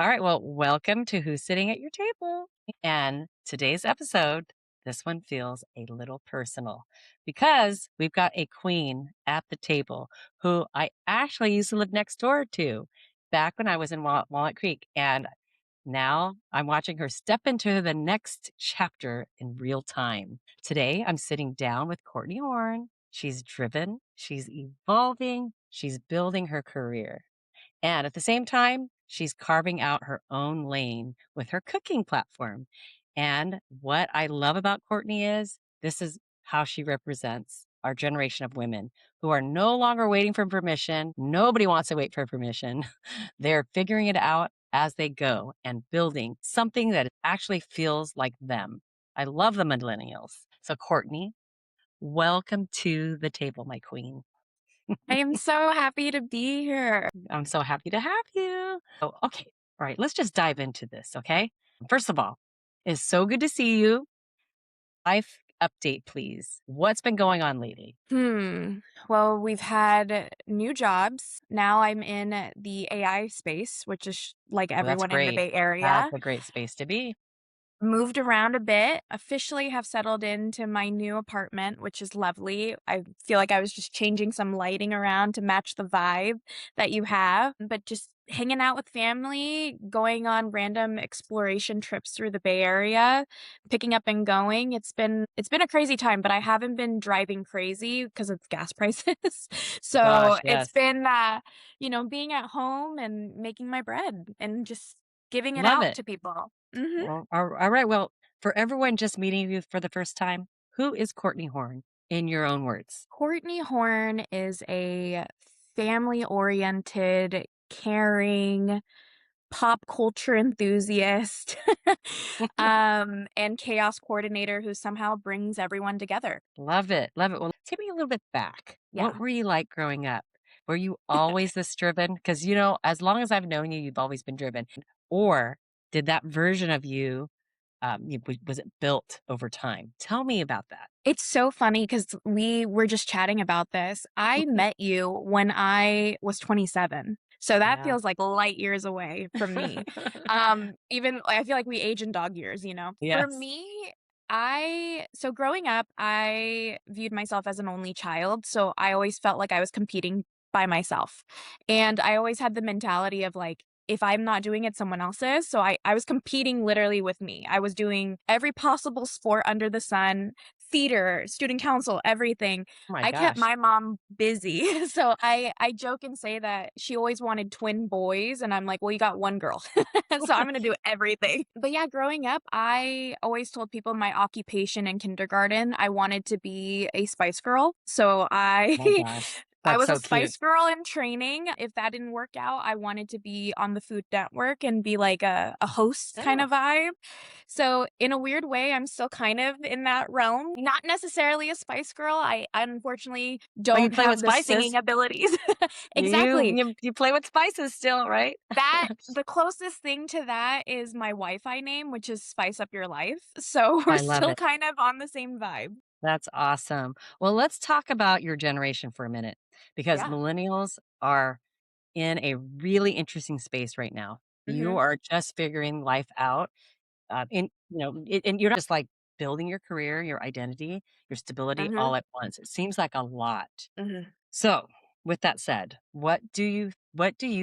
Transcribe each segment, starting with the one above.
All right. Well, welcome to Who's Sitting at Your Table. And today's episode, this one feels a little personal because we've got a queen at the table who I actually used to live next door to back when I was in Walnut Creek. And now I'm watching her step into the next chapter in real time. Today, I'm sitting down with Courtney Horn. She's driven, she's evolving, she's building her career. And at the same time, she's carving out her own lane with her cooking platform. And what I love about Courtney is this is how she represents our generation of women who are no longer waiting for permission. Nobody wants to wait for permission. They're figuring it out as they go and building something that actually feels like them. I love the millennials. So, Courtney, welcome to the table, my queen. I am so happy to be here. I'm so happy to have you. Oh, okay. All right. Let's just dive into this. Okay. First of all, it's so good to see you. Life update, please. What's been going on lately? Well, we've had new jobs. Now I'm in the AI space, which is like Well, that's everyone in the great. Bay That's Area. a great space to be. Moved around a bit, officially have settled into my new apartment, which is lovely. I feel like I was just changing some lighting around to match the vibe that you have, but just hanging out with family, going on random exploration trips through the Bay Area, picking up and going. It's been a crazy time, but I haven't been driving crazy because of gas prices. So Gosh, it's yes. been being at home and making my bread and just giving it Love out it. to people. Well, all right. Well, for everyone just meeting you for the first time, who is Courtney Horn in your own words? Courtney Horn is a family-oriented, caring, pop culture enthusiast, and chaos coordinator who somehow brings everyone together. Love it. Love it. Well, take me a little bit back. What Yeah. were you like growing up? Were you always this driven? Because, as long as I've known you, you've always been driven. Or did that version of you, was it built over time? Tell me about that. It's so funny because we were just chatting about this. I met you when I was 27. So that Yeah. feels like light years away from me. Even I feel like we age in dog years. For Yes. me, so growing up, I viewed myself as an only child. So I always felt like I was competing by myself. And I always had the mentality of like, if I'm not doing it, someone else is. So I was competing literally with me. I was doing every possible sport under the sun, theater, student council, everything. Oh my I kept gosh. my mom busy. So I joke and say that she always wanted twin boys and I'm like, "Well, you got one girl." So I'm going to do everything. But yeah, growing up, I always told people my occupation in kindergarten, I wanted to be a Spice Girl. So I Oh my gosh. I That's was a so cute. Spice Girl in training. If that didn't work out, I wanted to be on the Food Network and be like a host kind Oh, of vibe. So in a weird way, I'm still kind of in that realm. Not necessarily a Spice Girl. I unfortunately but you don't play with have the spices. singing abilities. You, Exactly. you you play with spices still, right? The closest thing to that is my Wi-Fi name, which is Spice Up Your Life. So we're I love still it. kind of on the same vibe. That's awesome. Well, let's talk about your generation for a minute because Yeah. millennials are in a really interesting space right now. You Mhm. are just figuring life out. And you're not just like building your career, your identity, your stability Mhm. all at once. It seems like a lot. Mhm. So, with that said, what do you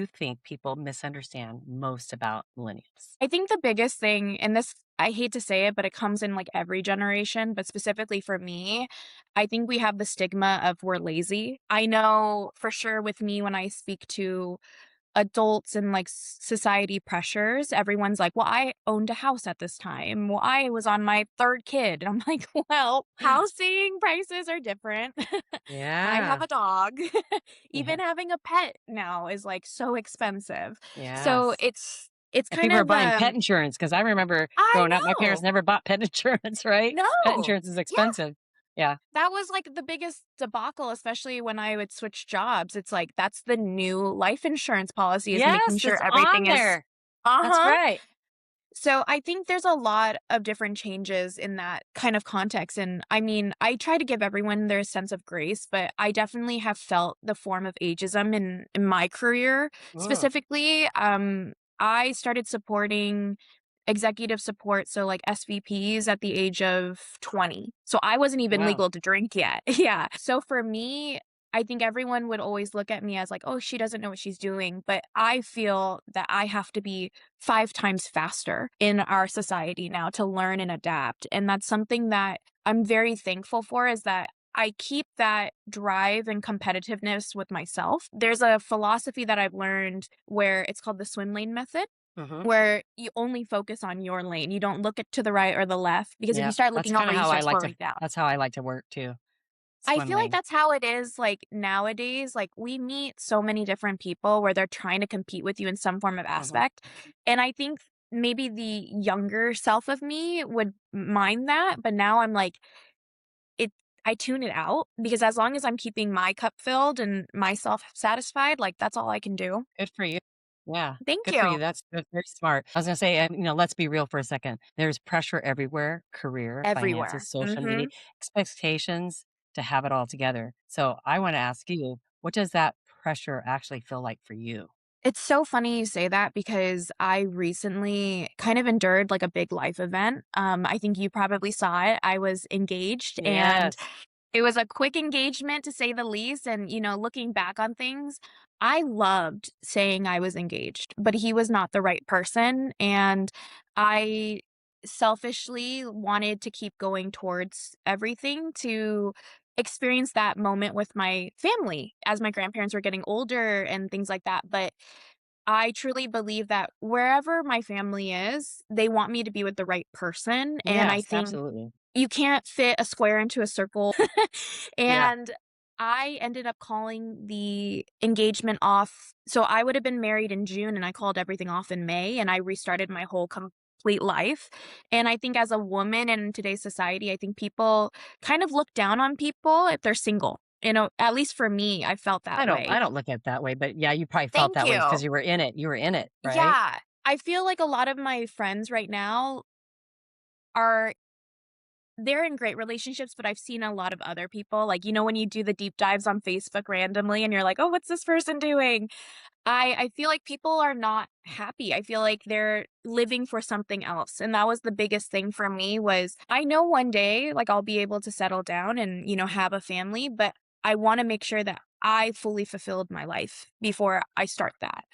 think people misunderstand most about millennials? I think the biggest thing, and this, I hate to say it, but it comes in like every generation, but specifically for me, I think we have the stigma of we're lazy. I know for sure with me when I speak to adults and like society pressures, everyone's like, well, I owned a house at this time. Well, I was on my third kid. And I'm like, well, housing prices are different. I have Yeah. a dog. Yeah. Even having a pet now is like so expensive. So Yes. it's And kind people are of buying pet insurance because I remember I growing up, my parents know. never bought pet insurance, right? Pet No. insurance is Yeah. expensive. Yeah. That was like the biggest debacle, especially when I would switch jobs. It's like that's the new life insurance policy is making Yes, sure it's on everything is there. That's uh-huh. right. So I think there's a lot of different changes in that kind of context. And I mean, I try to give everyone their sense of grace, but I definitely have felt the form of ageism in my career Ugh. specifically. I started supporting executive support, so like SVPs at the age of 20. So I wasn't even Wow. legal to drink yet. Yeah. So for me, I think everyone would always look at me as like, "Oh, she doesn't know what she's doing." But I feel that I have to be 5 times faster in our society now to learn and adapt. And that's something that I'm very thankful for, is that I keep that drive and competitiveness with myself. There's a philosophy that I've learned where it's called the swim lane method, Hmm. where you only focus on your lane. You don't look it to the right or the left, because if you Yeah. start That's looking kind over, of you how I start like to, slowing down. that's how I like to work too. I Swim feel like lane. that's how it is, like, nowadays. Like, we meet so many different people where they're trying to compete with you in some form of Hmm. aspect, and I think maybe the younger self of me would mind that, but now I'm like, it I tune it out, because as long as I'm keeping my cup filled and myself satisfied, like, that's all I can do. Good for you. Yeah. Thank Good for you. you. That's very smart. I was gonna say, let's be real for a second. There's pressure everywhere, career, finances, Everywhere. social media, Mhm. expectations to have it all together. So I want to ask you, what does that pressure actually feel like for you? It's so funny you say that, because I recently kind of endured like a big life event. I think you probably saw it. I was engaged, and Yes. it was a quick engagement to say the least. And, looking back on things, I loved saying I was engaged, but he was not the right person. And I selfishly wanted to keep going towards everything to experience that moment with my family as my grandparents were getting older and things like that. But I truly believe that wherever my family is, they want me to be with the right person. And I Yes, think absolutely. you can't fit a square into a circle. Yeah. And I ended up calling the engagement off. So I would have been married in June, and I called everything off in May, and I restarted my whole complete life. And I think as a woman in today's society, I think people kind of look down on people if they're single. At least for me, I felt that way. I don't look at it that way, but yeah, you probably felt Thank that way you. because you were in it. You were in it, right? Yeah. I feel like a lot of my friends right now are they're in great relationships, but I've seen a lot of other people, like, when you do the deep dives on Facebook randomly and you're like, "Oh, what's this person doing?" I feel like people are not happy. I feel like they're living for something else, and that was the biggest thing for me. Was I know one day, like, I'll be able to settle down and, have a family, but I wanna make sure that I fully fulfilled my life before I start that.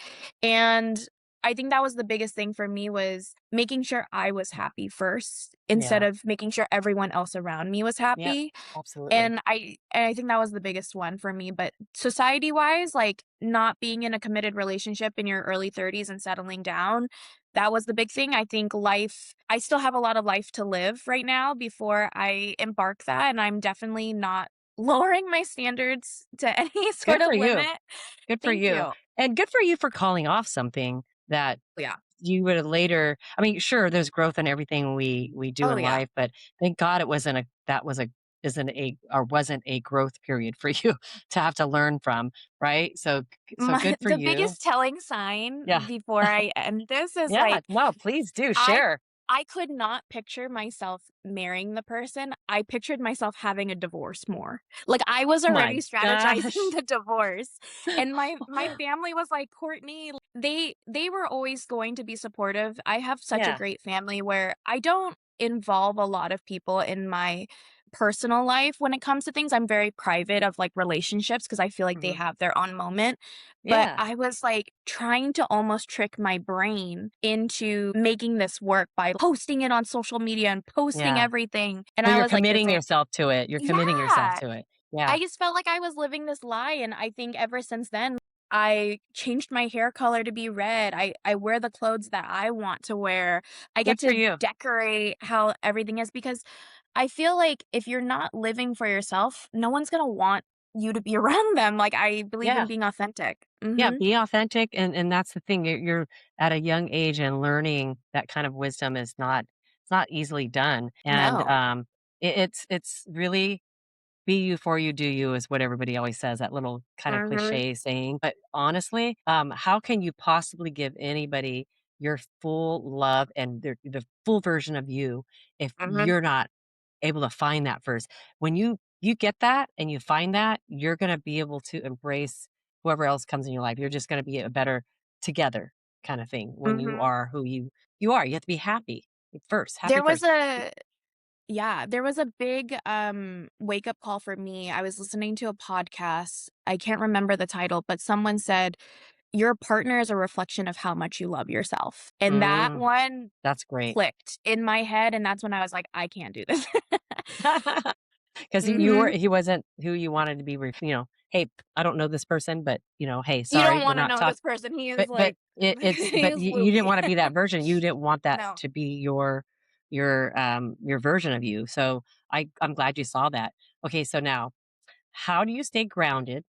And I think that was the biggest thing for me, was making sure I was happy first instead Yeah. of making sure everyone else around me was Yep. happy. Absolutely. And I think that was the biggest one for me. But society-wise, like, not being in a committed relationship in your early 30s and settling down, that was the big thing. I think I still have a lot of life to live right now before I embark that, and I'm definitely not lowering my standards to any sort Good of for you. limit. Good for Thank you. you. And good for you for calling off something that Yeah. you would have later, I mean, sure, there's growth in everything we do Oh, in yeah. life, but thank God it wasn't a that was a isn't a or wasn't a growth period for you to have to learn from, right? So My good for the you. biggest telling sign Yeah. before I end this is, Yeah, like, no, please do I share. I could not picture myself marrying the person. I pictured myself having a divorce more. Like, I was My already strategizing gosh. the divorce, and my family was like, "Courtney," they were always going to be supportive. I have such a Yeah. great family where I don't involve a lot of people in my personal life when it comes to things. I'm very private of, like, relationships, because I feel like they Mhm. have their own moment. But Yeah. I was, like, trying to almost trick my brain into making this work by posting it on social media and posting Yeah. everything, and Well, I you're was like, "This committing ain't." yourself to it. You're committing yourself Yeah. to it. Yeah. I just felt like I was living this lie, and I think ever since then, I changed my hair color to be red. I wear the clothes that I want to wear. I get Good for to you. decorate how everything is, because I feel like if you're not living for yourself, no one's gonna want you to be around them. Like, I believe in Yeah. being authentic. Yeah, Mhm. be authentic, and that's the thing. You're at a young age, and learning that kind of wisdom is not it's not easily done. And No. it's really be you for you, do you is what everybody always says, that little kind of Mhm. cliche saying. But honestly, how can you possibly give anybody your full love and the full version of you if Mhm. you're not able to find that first? When you get that and you find that, you're gonna be able to embrace whoever else comes in your life. You're just gonna be a better together kind of thing when you Mhm. are who you are. You have to be happy first, happy There was first. a Yeah, there was a big, wake-up call for me. I was listening to a podcast, I can't remember the title, but someone said, "Your partner is a reflection of how much you love yourself." And that Mm, one that's great. clicked in my head, and that's when I was like, "I can't do this." 'Cause Mhm. he wasn't who you wanted to be, "Hey, I don't know this person, but, hey, You sorry, don't we're wanna not know talk." this person, he is But like he is you didn't loopy. wanna be that version, you didn't want that No. to be your version of you, so I'm glad you saw that. Okay, so now, how do you stay grounded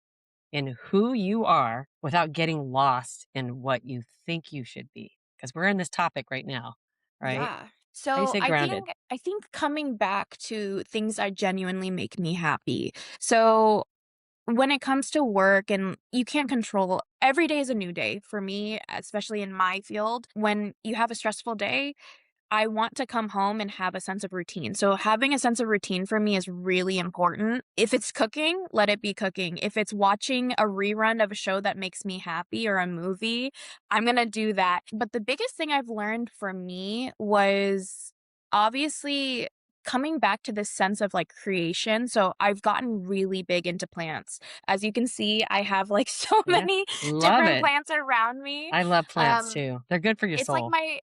in who you are without getting lost in what you think you should be? Because 'Cause we're in this topic right now, right? Yeah. How do you So stay I grounded? think I think coming back to things that genuinely make me happy. So when it comes to work and you can't control every day is a new day for me, especially in my field. When you have a stressful day, I want to come home and have a sense of routine. So having a sense of routine for me is really important. If it's cooking, let it be cooking. If it's watching a rerun of a show that makes me happy or a movie, I'm going to do that. But the biggest thing I've learned for me was obviously coming back to this sense of like creation. So I've gotten really big into plants. As you can see, I have like so Yeah, many love different it. plants around me. I love plants Um too. They're good for your it's like soul. my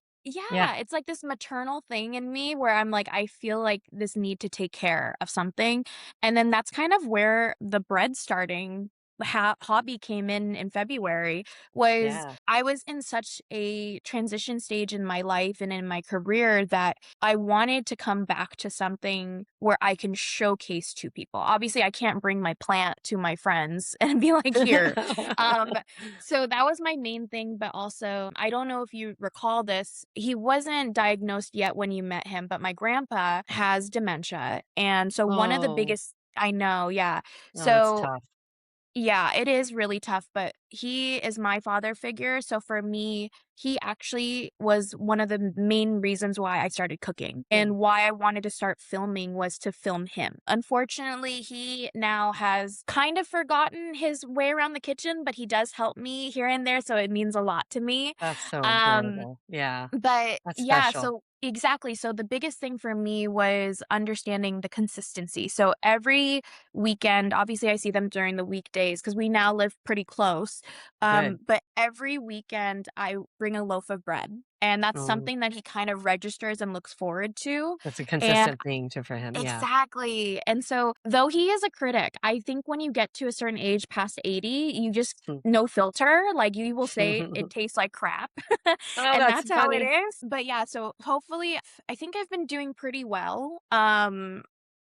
Yeah. Yeah, it's like this maternal thing in me where I'm like, I feel like this need to take care of something. And then that's kind of where the bread starting hobby came in February. Was Yeah. I was in such a transition stage in my life and in my career that I wanted to come back to something where I can showcase to people. Obviously, I can't bring my plant to my friends and be like, here. Um, so that was my main thing, but also, I don't know if you recall this, he wasn't diagnosed yet when you met him, but my grandpa has dementia. And so one of the Oh, biggest I know, yeah. oh, that's So tough. yeah, it is really tough, but he is my father figure. So for me, he actually was one of the main reasons why I started cooking Hmm. and why I wanted to start filming was to film him. Unfortunately, he now has kind of forgotten his way around the kitchen, but he does help me here and there. So it means a lot to me. That's so Um, adorable. Yeah, but that's yeah, special. so exactly. So the biggest thing for me was understanding the consistency. So every weekend, obviously I see them during the weekdays because we now live pretty close. Good. But every weekend I bring a loaf of bread. And that's Mm, something that he kind of registers and looks forward to. that's a And consistent thing for him. Yeah. exactly. And so, though he is a critic, I think when you get to a certain age past 80, you just Hmm. no filter, like you will say it tastes like crap. Oh, And that's that's how it funny. is. But yeah, so hopefully I think I've been doing pretty well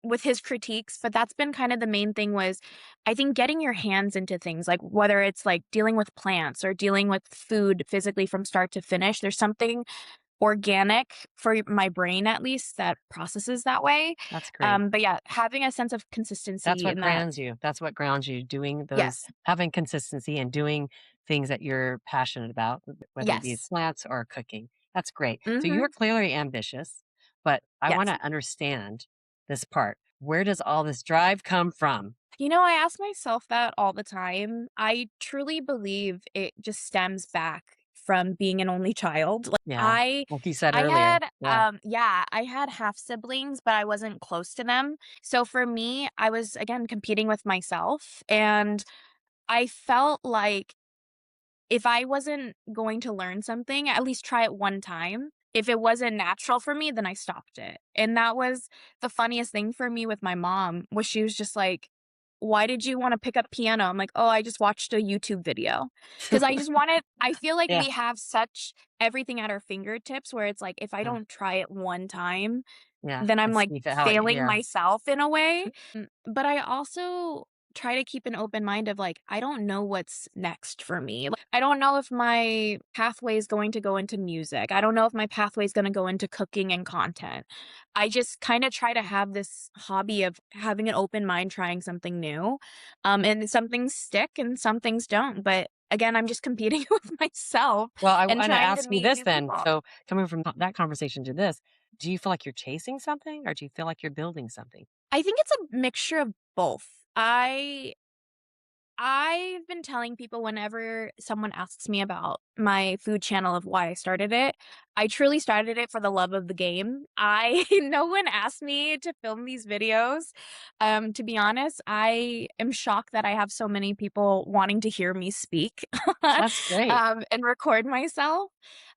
with his critiques, but that's been kind of the main thing was I think getting your hands into things like whether it's like dealing with plants or dealing with food physically from start to finish, there's something organic for my brain at least that processes that way. That's great. But yeah, having a sense of That's consistency what in that. grounds you. That's what grounds you, doing those Yes. having consistency and doing things that you're passionate about, whether it be Yes. plants or cooking. That's great. So you Mhm. are clearly ambitious, but I Yes. wanna understand this part. Where does all this drive come from? You know, I ask myself that all the time. I truly believe it just stems back from being an only child. Like Yeah, I like you said I earlier. had Yeah, yeah, I had half siblings, but I wasn't close to them. So for me, I was again competing with myself and I felt like if I wasn't going to learn something, at least try it one time. If it wasn't natural for me, then I stopped it. And that was the funniest thing for me with my mom was she was just like, "Why did you wanna pick up piano?" I'm like, "Oh, I just watched a YouTube video." Because I feel like yeah, we have such everything at our fingertips where it's like, if I yeah, don't try it one time, yeah, then I'm, and like, see if it how it failing yeah. myself in a way. But I also try to keep an open mind of, like, I don't know what's next for me. Like, I don't know if my pathway is going to go into music. I don't know if my pathway is gonna go into cooking and content. I just kinda try to have this hobby of having an open mind, trying something new, and some things stick and some things don't, but again, I'm just competing with myself Well, I and wanna trying to ask you meet this new then, people. so coming from that conversation to this, do you feel like you're chasing something or do you feel like you're building something? I think it's a mixture of both. I've been telling people whenever someone asks me about my food channel of why I started it, I truly started it for the love of the game. I no one asked me to film these videos. To be honest, I am shocked that I have so many people wanting to hear me speak That's great. and record myself.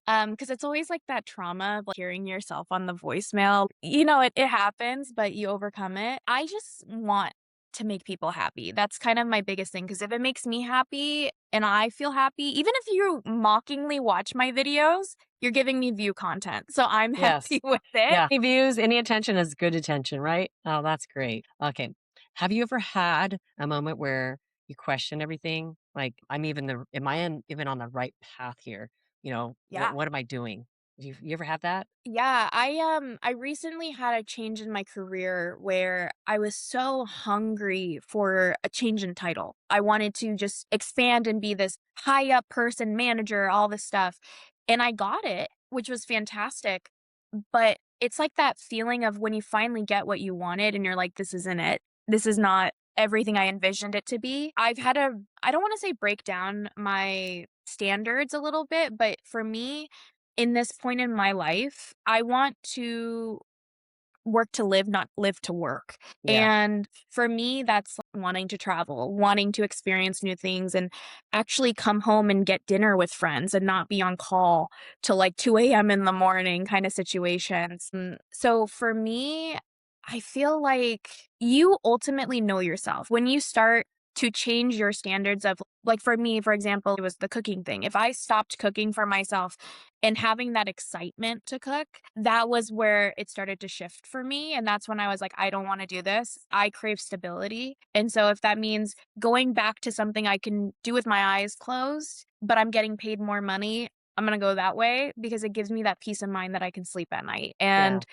Because it's always like that trauma of like hearing yourself on the voicemail. It happens, but you overcome it. I just want to make people happy. That's kind of my biggest thing, because if it makes me happy and I feel happy, even if you mockingly watch my videos, you're giving me view content, so I'm Yes. happy with it. Yeah. Any views, any attention is good attention, right? Oh, that's great. Okay. Have you ever had a moment where you question everything? Like, am even on the right path here? Yeah. What am I doing? You ever have that? Yeah, I recently had a change in my career where I was so hungry for a change in title. I wanted to just expand and be this high up person, manager, all this stuff. And I got it, which was fantastic. But it's like that feeling of when you finally get what you wanted and you're like, this isn't it. This is not everything I envisioned it to be. I don't want to say break down my standards a little bit, but for me, in this point in my life, I want to work to live, not live to work. Yeah. And for me, that's like wanting to travel, wanting to experience new things, and actually come home and get dinner with friends and not be on call till like 2 a.m. in the morning kind of situations. So for me, I feel like you ultimately know yourself. When you start to change your standards of, like, for me, for example, it was the cooking thing. If I stopped cooking for myself and having that excitement to cook, that was where it started to shift for me, and that's when I was like, "I don't wanna do this. I crave stability." And so if that means going back to something I can do with my eyes closed, but I'm getting paid more money, I'm gonna go that way because it gives me that peace of mind that I can sleep at night. Yeah. And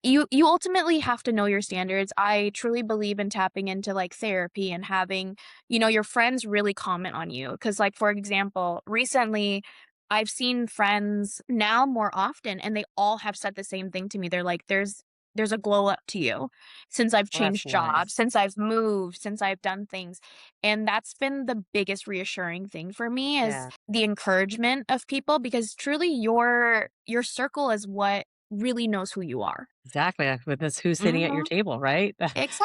you ultimately have to know your standards. I truly believe in tapping into, like, therapy and having, your friends really comment on you. Because, like, for example, recently, I've seen friends now more often, and they all have said the same thing to me. They're like, "There's a glow up to you since I've Well, that's changed jobs, nice. since I've moved, since I've done things." And that's been the biggest reassuring thing for me is Yeah. the encouragement of people, because truly your circle is what really knows who you are. Exactly. With this who's sitting at your Mhm. table, right?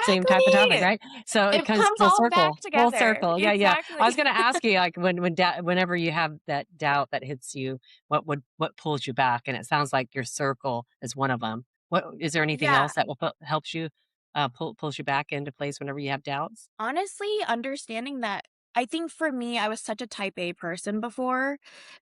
Same type of topic, Exactly! right? So it It comes comes full all back circle, full together. circle. Yeah, yeah. I was Exactly. going to ask you, like, whenever you have that doubt that hits you, what pulls you back? And it sounds like your circle is one of them. What is there anything Yeah. else that helps you pulls you back into place whenever you have doubts? Honestly, understanding that, I think for me, I was such a type A person before.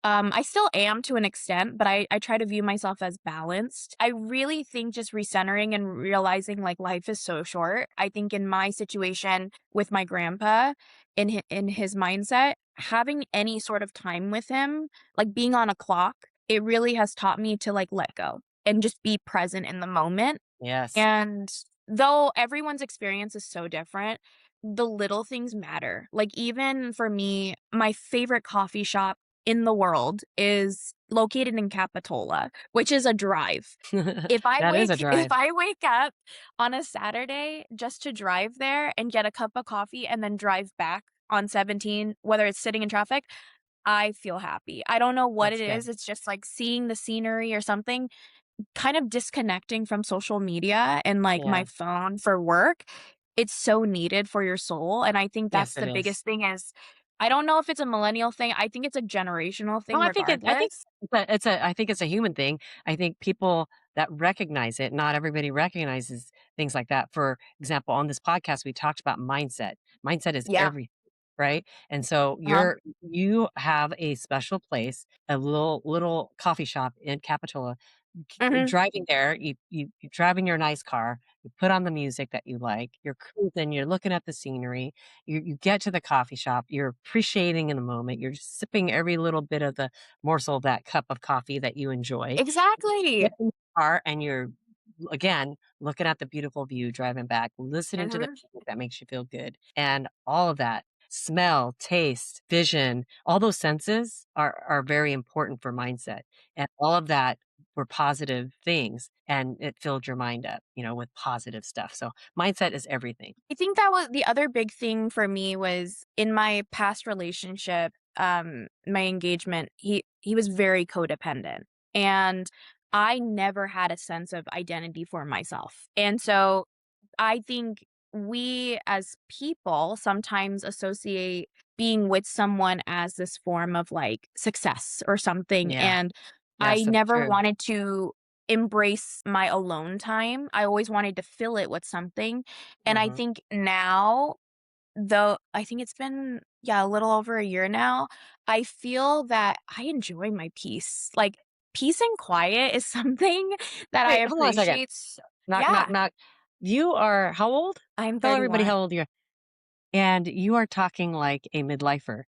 I still am to an extent, but I try to view myself as balanced. I really think just recentering and realizing like life is so short. I think in my situation with my grandpa, in his mindset, having any sort of time with him, like being on a clock, it really has taught me to like let go and just be present in the moment. Yes. And though everyone's experience is so different, the little things matter. Like, even for me, my favorite coffee shop in the world is located in Capitola, which is a drive. That is a If drive. I wake up on a Saturday just to drive there and get a cup of coffee and then drive back on 17, whether it's sitting in traffic, I feel happy. I don't know what it That's is. good. It's just like seeing the scenery or something, kind of disconnecting from social media and, like, my Yeah. phone for work. It's so needed for your soul, and I think Yes, that's it the is. biggest thing is, I don't know if it's a millennial thing, I think it's a generational No, thing I think regardless. I think it's a human thing. I think people that recognize it, not everybody recognizes things like that. For example, on this podcast, we talked about mindset. Mindset is Yeah. everything, right? And so Uh-huh. you have a special place, a little coffee shop in Capitola. Mhm. Driving there, you drive in your nice car, you put on the music that you like, you're cruising, you're looking at the scenery, you get to the coffee shop, you're appreciating in the moment, you're just sipping every little bit of the morsel of that cup of coffee that you enjoy. Exactly. Get in the car and you're again looking at the beautiful view driving back, listening to the Mhm. music that makes you feel good, and all of that smell, taste, vision, all those senses are very important for mindset, and all of that were positive things and it filled your mind up, with positive stuff. So mindset is everything. I think that was the other big thing for me was in my past relationship, my engagement, he was very codependent. And I never had a sense of identity for myself. And so I think we as people sometimes associate being with someone as this form of like success or something. Yeah. And Yeah. I So never true. wanted to embrace my alone time. I always wanted to fill it with something. And I Hmm. think now, though, I think it's been, yeah, a little over a year now, I feel that I enjoy my peace. Like, peace and quiet is something that I Wait, hold on a second. appreciate. Knock, knock, Yeah, knock. You are how old? I'm Tell everybody how 31. old you are. And you are talking like a midlifer.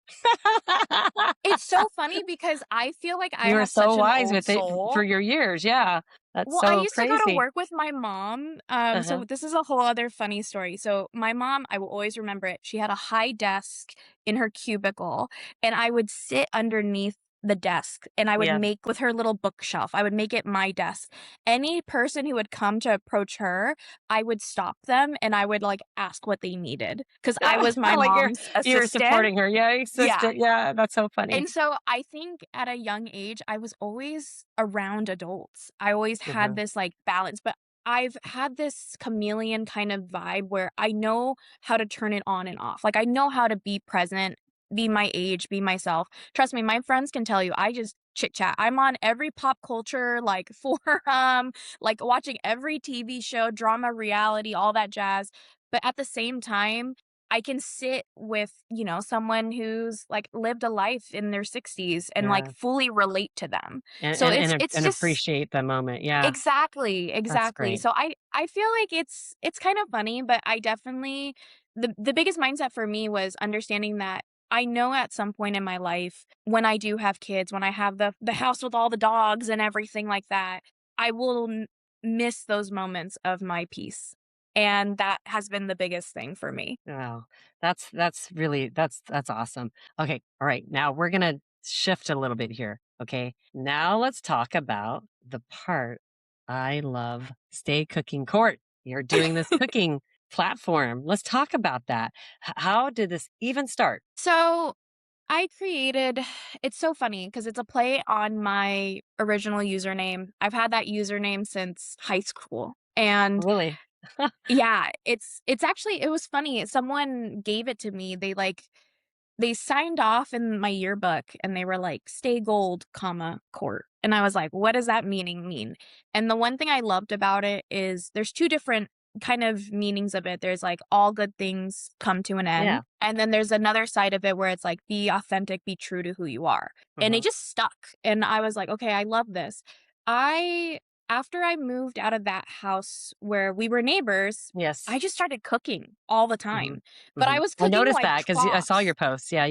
It's so funny because I feel like I You are have so such an wise old with it for soul. your years. Yeah. That's Well, I so used to go to crazy. work with my mom. So Uh-huh. this is a whole other funny story. So my mom, I will always remember it. She had a high desk in her cubicle, and I would sit underneath the desk and I would Yeah. make with her little bookshelf. I would make it my desk. Any person who would come to approach her, I would stop them and I would like ask what they needed because I was my Like mom's you're assistant. supporting her. Yeah, Yeah. assistant. Yeah, that's so funny. And so I think at a young age, I was always around adults. I always had Uh-huh. this like balance, but I've had this chameleon kind of vibe where I know how to turn it on and off. Like I know how to be present, be my age, be myself. Trust me, my friends can tell you I just chit chat. I'm on every pop culture like forum, like watching every TV show, drama, reality, all that jazz. But at the same time, I can sit with, someone who's, like, lived a life in their 60s and, like, Yeah. fully relate to them. And So and it's and it's and just appreciate the moment. Yeah. exactly, That's exactly. great. So I feel like it's kind of funny, but I definitely the biggest mindset for me was understanding that I know at some point in my life, when I do have kids, when I have the house with all the dogs and everything like that, I will miss those moments of my peace. And that has been the biggest thing for me. Wow. That's really that's awesome. Okay. All right. Now we're gonna shift a little bit here. Okay. Now let's talk about the part I love. Stay Cooking Court. You're doing this cooking platform. Let's talk about that. How did this even start? So I created it's so funny because it's a play on my original username. I've had that username since high school. And Really? yeah, it's actually it was funny. Someone gave it to me. They signed off in my yearbook and they were like, "Stay gold, comma, court." And I was like, "What does that meaning mean?" And the one thing I loved about it is there's 2 different kind of meanings of it. There's like all good things come to an end, Yeah. and then there's another side of it where it's like be authentic, be true to who you are. And it Hmm. just stuck. And I was like, "Okay, I love this." I After I moved out of that house where we were neighbors, Yes. I just started cooking all the Hmm. time. But Hmm. I was I cooking noticed like that because I saw your troughs. posts. Yeah,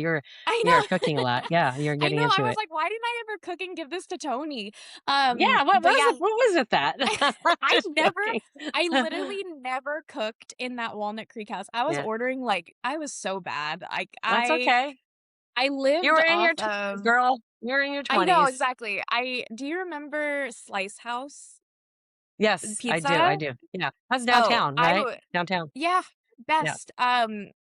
I you're know. cooking a lot. Yeah, you're I getting know, I into was it. like, "Why didn't I ever cook and give this to Tony?" Yeah, But yeah, what was it that? I Just never joking. I literally never cooked in that Walnut Creek house. I was Yeah, ordering, like I was so bad. Like, that's okay. I You lived were in your off 20s, of girl. You're in your I know, 20s. exactly. I Do you remember Slice House Yes, I do, I Pizza? do. Yeah, that's Oh, downtown, I right? would Downtown. Yeah, Yeah. best.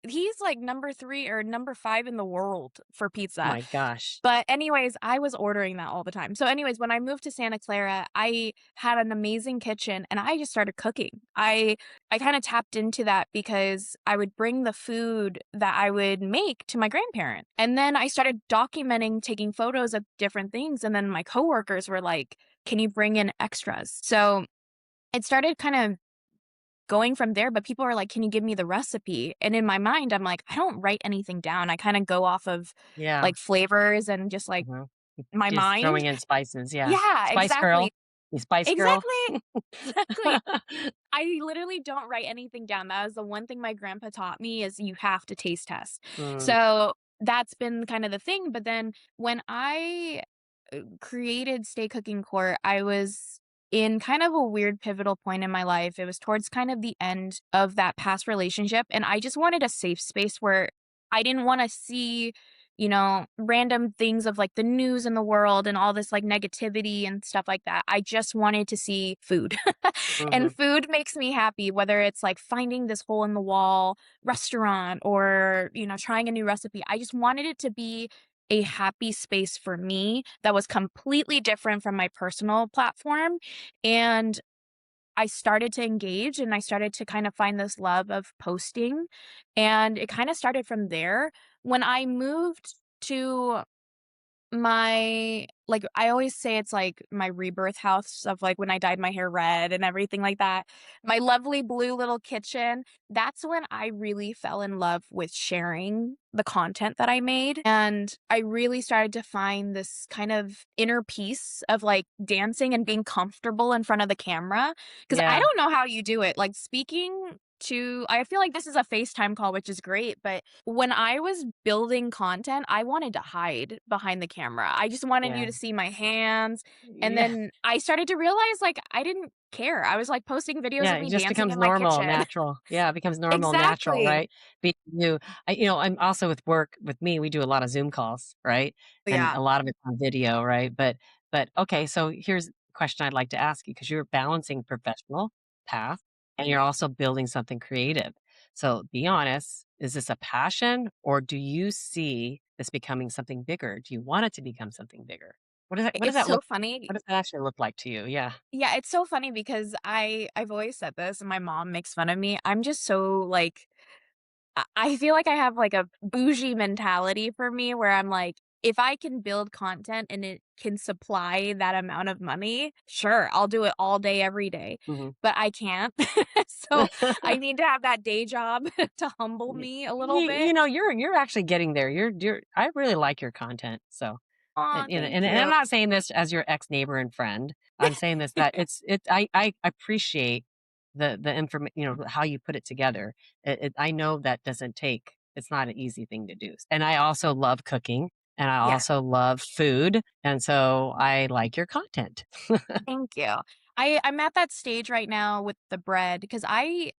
He's, like, number 3 or number 5 in the world for pizza. My gosh. But anyways, I was ordering that all the time. So anyways, when I moved to Santa Clara, I had an amazing kitchen and I just started cooking. I kind of tapped into that because I would bring the food that I would make to my grandparent. And then I started documenting, taking photos of different things and then my coworkers were like, "Can you bring in extras?" So it started kind of going from there, but people are like, "Can you give me the recipe?" And in my mind, I'm like, I don't write anything down. I kinda go off of, Yeah. like, flavors and just, like, Mhm. my Just mind. throwing in spices, yeah. Yeah, Spice exactly. girl. You spice girl. Exactly, exactly. I literally don't write anything down. That was the one thing my grandpa taught me is you have to taste test. Mm, So, that's been kind of the thing, but then when I created Stay Cooking Court, I was in kind of a weird pivotal point in my life. It was towards kind of the end of that past relationship, and I just wanted a safe space where I didn't wanna see random things of like the news in the world and all this like negativity and stuff like that. I just wanted to see food. Mhm. And food makes me happy, whether it's like finding this hole in the wall restaurant or, trying a new recipe. I just wanted it to be a happy space for me that was completely different from my personal platform. And I started to engage and I started to kind of find this love of posting. And it kind of started from there. When I moved to I always say it's like my rebirth house of like when I dyed my hair red and everything like that. My lovely blue little kitchen, that's when I really fell in love with sharing the content that I made. And I really started to find this kind of inner peace of like dancing and being comfortable in front of the camera. Cause I Yeah, don't know how you do it. Like I feel like this is a FaceTime call, which is great, but when I was building content, I wanted to hide behind the camera. I just wanted you yeah, to see my hands, and yeah. then I started to realize, like, I didn't care. I was, like, posting videos Yeah, of it me just dancing becomes in my normal, kitchen. natural. Yeah, it becomes normal, natural, Exactly. right? Being you. I'm also with work with me, we do a lot of Zoom calls, right? And Yeah. a lot of it's on video, right? But okay, so here's a question I'd like to ask you because you're balancing professional path and you're also building something creative. So be honest, is this a passion or do you see this becoming something bigger? Do you want it to become something bigger? What does It's that so look funny. what does that actually look like to you? Yeah. Yeah, it's so funny because I've always said this, and my mom makes fun of me. I'm just so, like I feel like I have, like, a bougie mentality for me where I'm like, if I can build content and it can supply that amount of money, sure, I'll do it all day, every day, Mhm. but I can't. So, I need to have that day job to humble Y me a little bit. you're actually getting there. You're I really like your content. So, Aw, and thank and I'm you. not saying this as your ex-neighbor and friend. I'm saying this that I appreciate the how you put it together. I know that doesn't take it's not an easy thing to do. And I also love cooking and I Yeah. also love food. And so I like your content. Thank you. I'm at that stage right now with the bread because I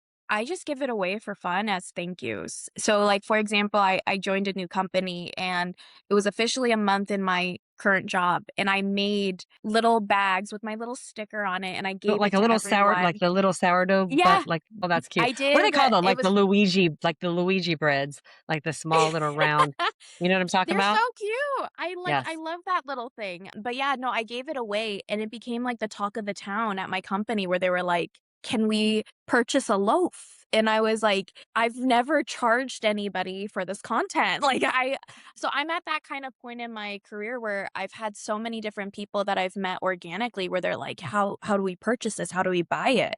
just give it away for fun as thank yous. So like for example, I joined a new company and it was officially a month in my current job and I made little bags with my little sticker on it and I gave Like it a to little sour everyone. like the little sourdough, Yeah, but like oh, that's cute. I What do they did. call them? It was Like the Luigi breads, like the small little round you know what I'm talking They're so about? cute. I Yes. love that little thing. But yeah, no, I gave it away and it became like the talk of the town at my company where they were like, "Can we purchase a loaf?" And I was like, "I've never charged anybody for this content." So I'm at that kind of point in my career where I've had so many different people that I've met organically where they're like, "How do we purchase this? How do we buy it?"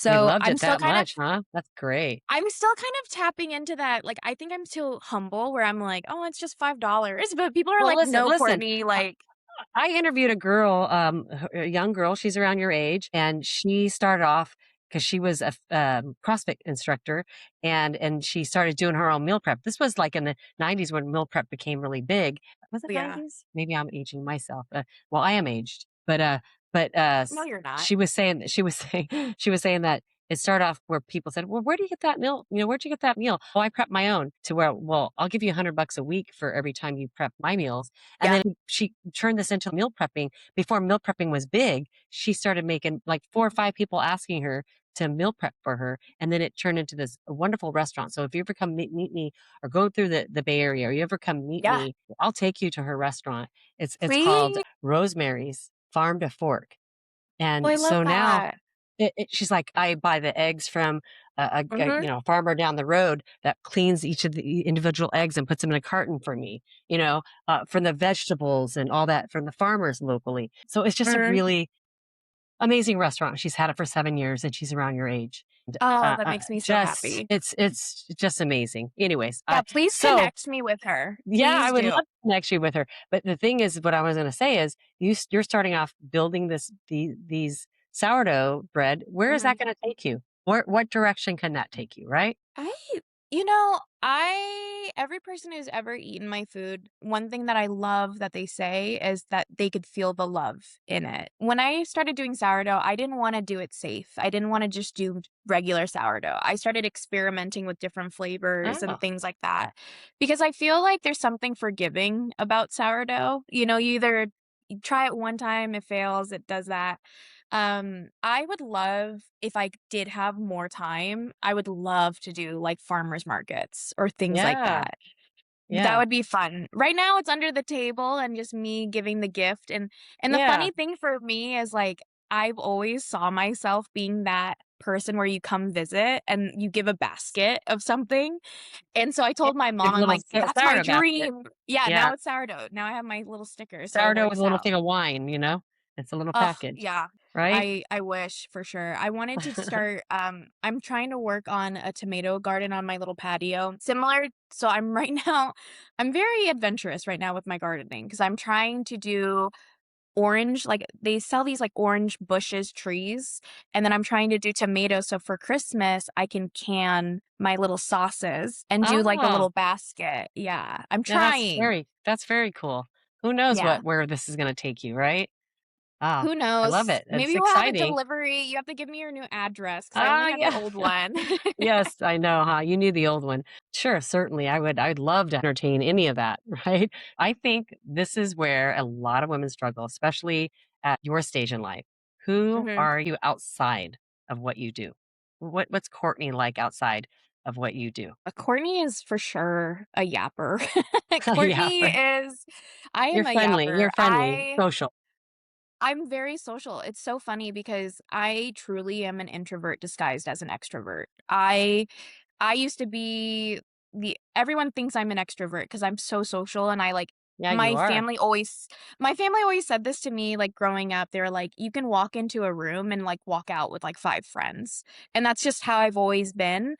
They So loved it that much, huh? That's great. I'm still kind of tapping into that, like, I think I'm still humble where I'm like, "Oh, it's just $5." But people are Well, like, "No, listen, Courtney," like I interviewed a girl, a young girl, she's around your age, and she started off because she was a CrossFit instructor, and she started doing her own meal prep. This was like in the '90s when meal prep became really big. Was it yeah. '90s? Maybe I'm aging myself. Well, I am aged, No, you're not. she was saying that she was saying that it started off where people said, "Well, where do you get that meal? Where'd you get that meal?" "Oh, I prep my own." To where, "Well, I'll give you $100 a week for every time you prep my meals." And Yeah, then she turned this into meal prepping. Before meal prepping was big, she started making like 4 or 5 people asking her to meal prep for her, and then it turned into this wonderful restaurant. So if you ever come meet me or go through the Bay Area or you ever come meet yeah. me, I'll take you to her restaurant. It's called Please. Rosemary's Farm to Fork. Oh, I And love so now that. she's like, "I buy the eggs from Mhm. farmer down the road that cleans each of the individual eggs and puts them in a carton for me, from the vegetables and all that from the farmers locally." So it's just a Mhm. really amazing restaurant. She's had it for 7 years and she's around your age. And, Oh, that makes me so just happy. it's just amazing. Anyways, Yeah, please so connect me with her. yeah, I Please would love do. to connect you with her. But the thing is, what I was gonna say is you're starting off building these sourdough bread. Where is Mhm. that gonna take you? What direction can that take you, right? I Every person who's ever eaten my food, one thing that I love that they say is that they could feel the love in it. When I started doing sourdough, I didn't wanna do it safe. I didn't wanna just do regular sourdough. I started experimenting with different flavors Oh, and things like that because I feel like there's something forgiving about sourdough. You try it one time, it fails, it does that. I would love if I did have more time, I would love to do, like, farmers markets or things like yeah, that. That yeah, would be fun. Right now, it's under the table and just me giving the gift, and the yeah. funny thing for me is, like, I've always saw myself being that person where you come visit and you give a basket of something, and so I Yeah, told my mom, like a I'm little like, "That's my sourdough basket. dream." Yeah, Yeah, now it's sourdough. Now I have my little sticker, so it sourdough with a works little out. thing of wine, It's a little Oh, package, yeah. right? I wish for sure. I wanted to start I'm trying to work on a tomato garden on my little patio. Similar so I'm right now I'm very adventurous right now with my gardening because I'm trying to do orange like they sell these like orange bushes trees and then I'm trying to do tomatoes so for Christmas I can my little sauces and do like a Oh, little basket. Yeah. I'm now trying. that's very cool. Who knows Yeah. where this is gonna take you, right? Ah, Who I love knows? it. It's Maybe we'll have a exciting. delivery. You have to give me your new address because I only Ah, have your yeah. old one. Yes, I know, huh? You knew the old one. Sure, certainly. I'd love to entertain any of that, right? I think this is where a lot of women struggle, especially at your stage in life. Who Mhm. are you outside of what you do? What's Courtney like outside of what you do? Courtney is for sure a yapper. Yeah, Courtney is I you're am a friendly. yapper. You're friendly, social. I'm very social. It's so funny because I truly am an introvert disguised as an extrovert. I used to be the everyone thinks I'm an extrovert because 'cause I'm so social and I like Yeah, you my are. family always my family always said this to me, like, growing up. They were like, "You can walk into a room and, like, walk out with, like, 5 friends." And that's just how I've always been.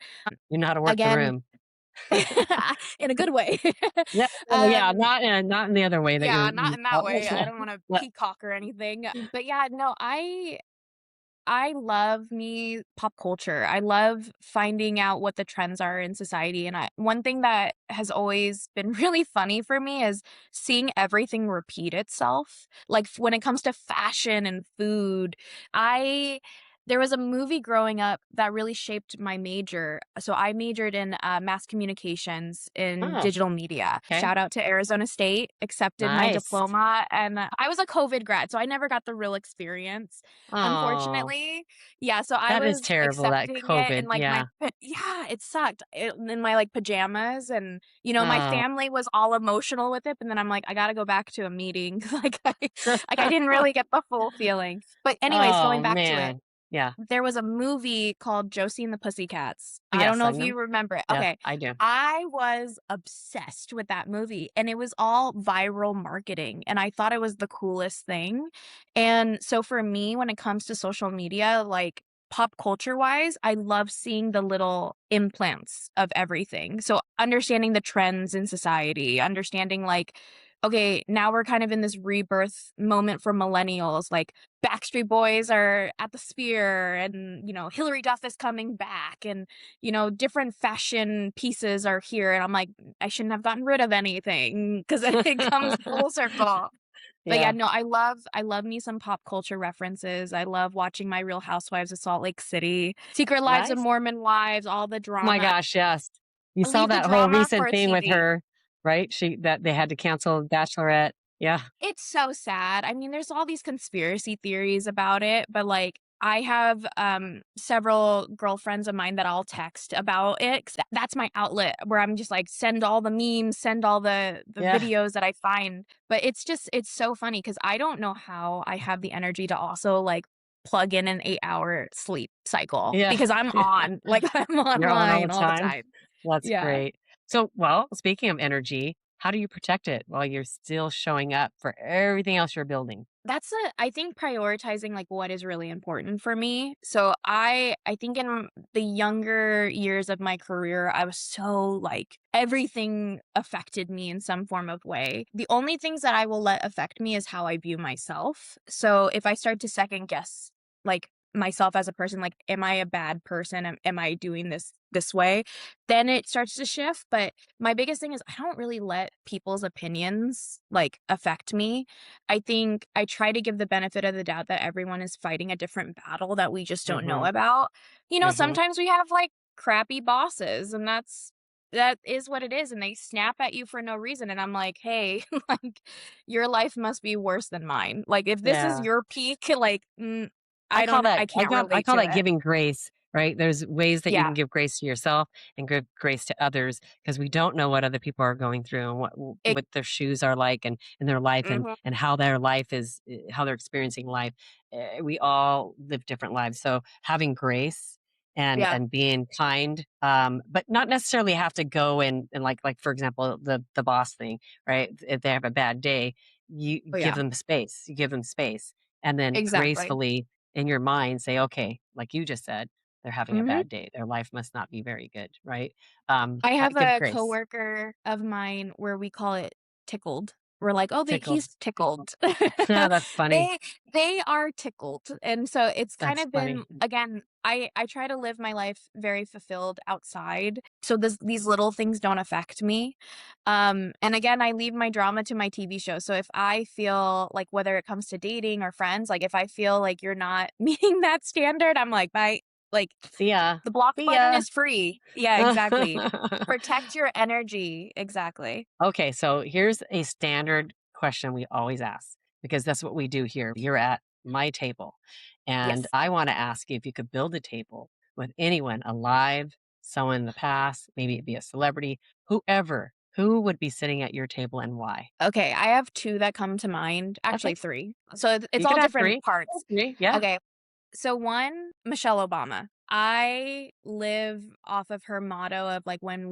You know how to work the Again, room. in a good way. Yeah, well, yeah, Um, not in the other way that yeah, you not in that way. I don't wanna but peacock or anything. But yeah, no, I love me pop culture. I love finding out what the trends are in society, and I one thing that has always been really funny for me is seeing everything repeat itself. Like, when it comes to fashion and food, I there was a movie growing up that really shaped my major. So I majored in, mass communications in oh, digital media. okay. Shout out to Arizona State, accepted my Nice. diploma, and, I was a COVID grad, so I never got the real experience. Oh, Unfortunately, yeah, so I that is was terrible, that accepting it in, COVID, like, yeah. yeah, it sucked, in my, like, pajamas, and, my Oh. family was all emotional with it, and then I'm like, "I gotta go back to a meeting," I didn't really get the full feeling. But anyways, going Oh, back to it, man. Yeah. there was a movie called Josie and the Pussycats. I don't Yes, know I if know. you remember it. Yes, Okay. I do. I was obsessed with that movie, and it was all viral marketing, and I thought it was the coolest thing. And so for me, when it comes to social media, like, pop culture wise, I love seeing the little implants of everything. So understanding the trends in society, understanding, like, okay, now we're kind of in this rebirth moment for millennials, like, Backstreet Boys are at the Sphere and, Hilary Duff is coming back and, different fashion pieces are here. And I'm like, I shouldn't have gotten rid of anything because it comes full circle. But yeah, Yeah. no, I love me some pop culture references. I love watching My Real Housewives of Salt Lake City, Secret Lives of Nice. Mormon Wives, all the Oh my drama. gosh, yes. You saw Leave the that whole drama recent for thing with TV. her, right? That they had to cancel Bachelorette. Yeah. It's so sad. I mean, there's all these conspiracy theories about it, but, like, I have, several girlfriends of mine that I'll text about it 'cause that's my outlet where I'm just like, "Send all the memes, send all the Yeah. videos that I find." But it's so funny because I don't know how I have the energy to also, like, plug in an 8-hour sleep cycle Yeah. because I'm on, like, I'm You're on all the online all the time? time. That's Yeah. great. So, well, speaking of energy, how do you protect it while you're still showing up for everything else you're building? I think prioritizing, like, what is really important for me. So I think in the younger years of my career, I was so, like, everything affected me in some form of way. The only things that I will let affect me is how I view myself. So if I start to second guess, like, myself as a person, like, am I a bad person? Am I doing this way? Then it starts to shift, but my biggest thing is I don't really let people's opinions, like, affect me. I think I try to give the benefit of the doubt that everyone is fighting a different battle that we just don't know Mhm. about. Mhm. Sometimes we have, like, crappy bosses, and that is what it is, and they snap at you for no reason, and I'm like, "Hey, like, your life must be worse than mine. Like, if this is Yeah. your peak, like, I call that I can't I relate call to that it." giving grace, right? There's ways that you Yeah. can give grace to yourself and give grace to others because we don't know what other people are going through and It what their shoes are like and in their life Mhm. and how their life is how they're experiencing life. We all live different lives, so having grace Yeah. and being kind, but not necessarily have to go and like for example the boss thing, right? If they have a bad day, you Oh, give yeah. them space. You give them space and then Exactly. gracefully in your mind say, okay, like you just said, they're having a Mhm. bad day. Their life must not be very good, right? I have Give a grace. coworker of mine where we call it tickled. We're like, "Oh, Tickled. he's tickled." Yeah, that's funny. They they are tickled, and so it's kind That's of been funny. again, I try to live my life very fulfilled outside, so these little things don't affect me. And again, I leave my drama to my TV show, so if I feel like whether it comes to dating or friends, like, if I feel like you're not meeting that standard, I'm like, "Bye." Like, See ya. the block See button ya. is free. Yeah, exactly. Protect your energy. Exactly. Okay, so here's a standard question we always ask because that's what we do here. You're at my table, and Yes. I want to ask you if you could build a table with anyone alive, someone in the past, maybe it be a celebrity, whoever, who would be sitting at your table and why? Okay, I have 2 that come to mind, actually Okay, 3. So it's you all could have different three. parts. Three, yeah. Okay, so 1, Michelle Obama. I live off of her motto of, like, when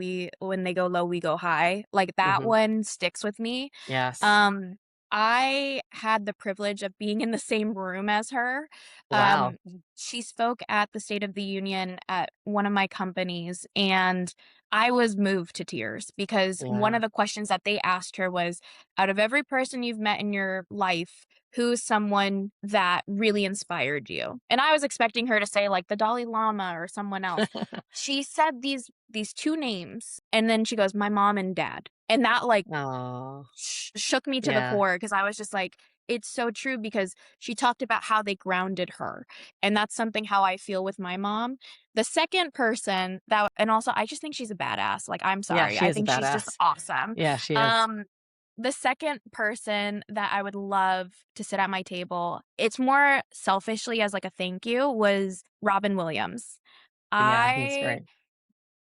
they go low, we go high." Like, that Hmm. one sticks with me. Yes. Um, I had the privilege of being in the same room as her. Wow. She spoke at the State of the Union at one of my companies, and I was moved to tears because one Yeah. of the questions that they asked her was, "Out of every person you've met in your life, who's someone that really inspired you?" And I was expecting her to say, like, the Dalai Lama or someone else. She said these 2 names, and then she goes, "My mom and dad." And that, like, Oh, shook me to the yeah. core because I was just like, it's so true because she talked about how they grounded her, and that's something how I feel with my mom. The second person that and also I just think she's a badass, like, I'm Yeah, sorry, she I is a think she's just badass. awesome. Yeah, she is. Um, the second person that I would love to sit at my table, it's more selfishly as, like, a thank you, was Robin Williams. Yeah, he's I great.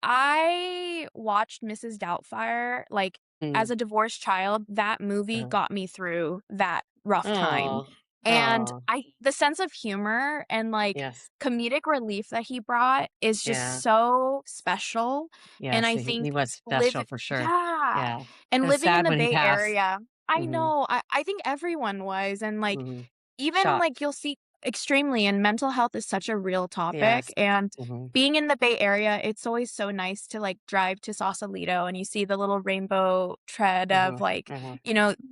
I watched Mrs. Doubtfire, like, Mm. as a divorced child, that movie Uh-huh. got me through that rough time, Oh, and oh, I the sense of humor and, like, yes. comedic relief that he brought is Yeah. just so special, and Yes, I he think was live special for sure. Yeah, Yeah. and It was living in sad the when he Bay passed. Area I Mhm, know, I think everyone was, and, like, mhm. even, like, Shocked. you'll see extremely, and mental health is such a real topic, Yes. and Mhm, being in the Bay Area, it's always so nice to, like, drive to Sausalito and you see the little rainbow tread of, mhm, like, mhm.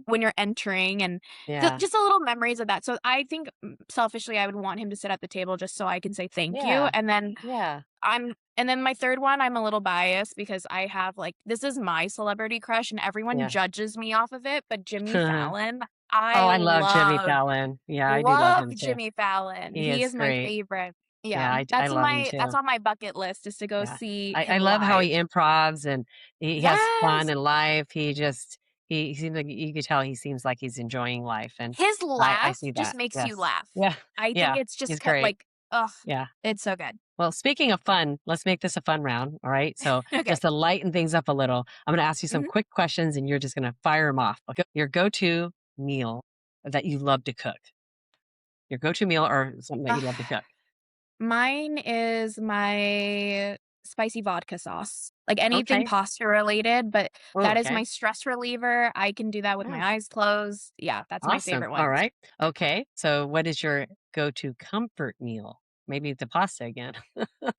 when you're entering and Yeah. just the little memories of that. So I think, selfishly, I would want him to sit at the table just so I can say thank you, Yeah. and then Yeah. my 3rd one, I'm a little biased because I have, like, this is my celebrity crush and everyone Yeah. judges me off of it, but Jimmy Fallon, I Oh, I love Jimmy Fallon. Yeah, I do love love him too. Jimmy Fallon. He He is is my great. favorite. Yeah, Yeah, I love him that's too. on my bucket list is to go Yeah. see I him love how live. he improvs and he has fun Yes! in life. He seems like you could tell he seems like he's enjoying life, and His I laugh see just that. makes you Yes. laugh. Yeah. I think Yeah. it's just He's great. like, ugh, Yeah. it's so good. Well, speaking of fun, let's make this a fun round. All right. So, Okay. just to lighten things up a little, I'm going to ask you some Mhm. quick questions and you're just going to fire them off. Okay. Your go to meal that you love to cook, your go to meal or something that you love to Ugh. cook. Mine is my spicy vodka sauce. Like, anything Okay. pasta related, but Oh, that is okay. my stress reliever. I can do that with Oh, my eyes closed. Yeah, that's my awesome. favorite All one. right. Okay. So, what is your go to comfort meal? Maybe the pasta again.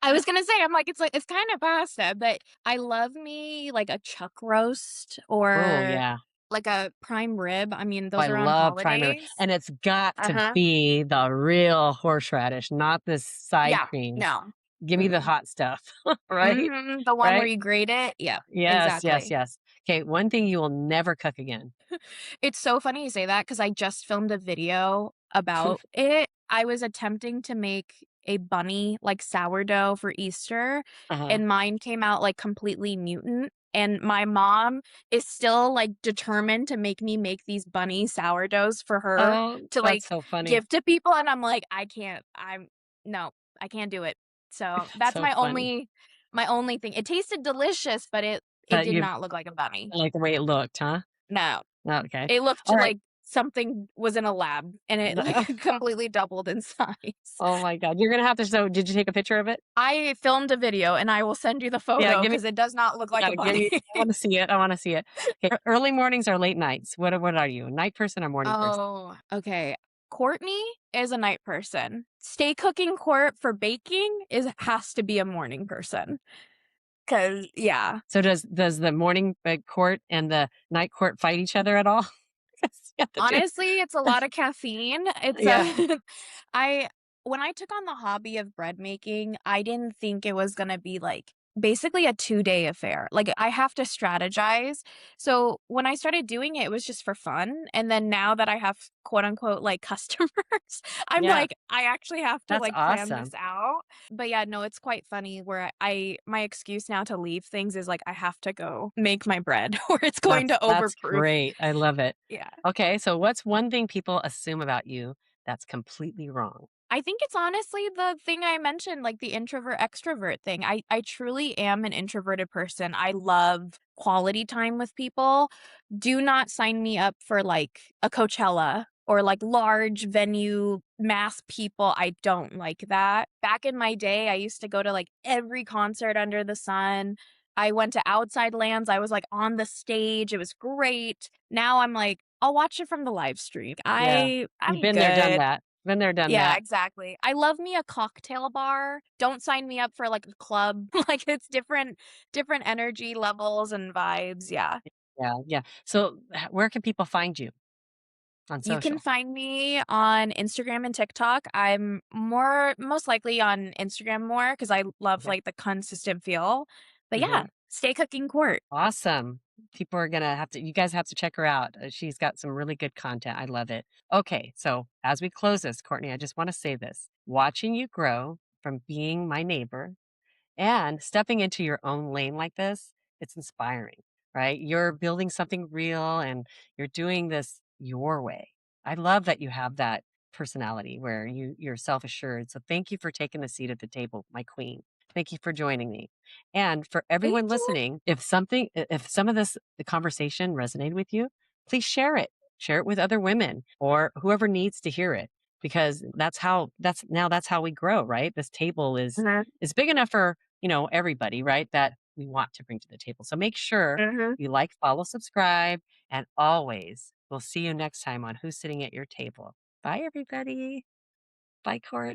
I was gonna say, I'm like, it's kinda pasta, but I love me, like, a chuck roast Oh, or yeah. Like a prime rib, I mean, I those are on love prime rib, holidays. and it's got to Uh-huh. be the real horseradish, not this side Yeah, cream. no. Give me the Mm-mm. hot stuff, right? Mhm, the one where Right? you grate it? Yep, Yes, yes, exactly. yes. Okay, one thing you will never cook again. It's so funny you say that because I just filmed a video about it. I was attempting to make a bunny, like, sourdough for Easter, Uh-huh. and mine came out, like, completely mutant, and my mom is still, like, determined to make me make these bunny sourdoughs for her Oh, to, that's like, so funny. give to people, and I'm like, "I can't. No, I can't do it." So, That's that's so funny. my only thing. It tasted delicious, but it But did you not look like a bunny. like the way it looked, huh? No. Okay. It looked All right. like something was in a lab, and it, like, completely doubled in size. Oh my god, you're gonna have to show did you take a picture of it? I filmed a video, and I will send you the Yeah, photo give me because it does not look like a gotta give bunny. me I wanna see it, I wanna see it. Okay, early mornings or late nights? What are you, a night person or morning person? Oh, okay. Courtney is a night person. Stay cooking court for baking is has to be a morning person. 'Cause yeah. So does the morning, court and the night court fight each other at all? 'Cause you have to do Honestly, it's a lot of caffeine. It's yeah, a I when I took on the hobby of bread making, I didn't think it was gonna be, like, basically a two-day affair. Like, I have to strategize. So, when I started doing it, it was just for fun, and then now that I have, quote, unquote, like, "customers," I'm yeah, like, I actually have to, that's like, plan this awesome. out. But, yeah, no, it's quite funny where I my excuse now to leave things is, like, I have to go make my bread or it's going to That's overproof. great, I love it. Yeah. Okay, so what's one thing people assume about you that's completely wrong? I think it's honestly the thing I mentioned, like the introvert extrovert thing. I truly am an introverted person. I love quality time with people. Do not sign me up for like a Coachella or like large venue mass people. I don't like that. Back in my day, I used to go to like every concert under the sun. I went to Outside Lands. I was like on the stage. It was great. Now I'm like, I'll watch it from the live stream. Yeah. You've I'm been there, done good. that. Been there, done Yeah, that. exactly. I love me a cocktail bar. Don't sign me up for, like, a club. Like, it's different energy levels and vibes, yeah. Yeah, yeah. So, where can people find you on You can social? find me on Instagram and TikTok. I'm most likely on Instagram more because I love, Okay. like, the consistent feel. But Mhm. yeah, stay cooking court. Awesome. People are gonna have to you guys have to check her out. She's got some really good content. I love it. Okay, so as we close this, Courtney, I just wanna say this. Watching you grow from being my neighbor and stepping into your own lane like this, it's inspiring, right? You're building something real and you're doing this your way. I love that you have that personality where you're self-assured. So thank you for taking the seat at the table, my queen. Thank you for joining me. And for Thank everyone you. listening, if some of this the conversation resonated with you, please share it. Share it with other women or whoever needs to hear it because that's how we grow, right? This table Mhm, is big enough for everybody, right? That we want to bring to the table. So make sure mhm. you like, follow, subscribe, and always we'll see you next time on Who's Sitting at Your Table. Bye, everybody. Bye, Court.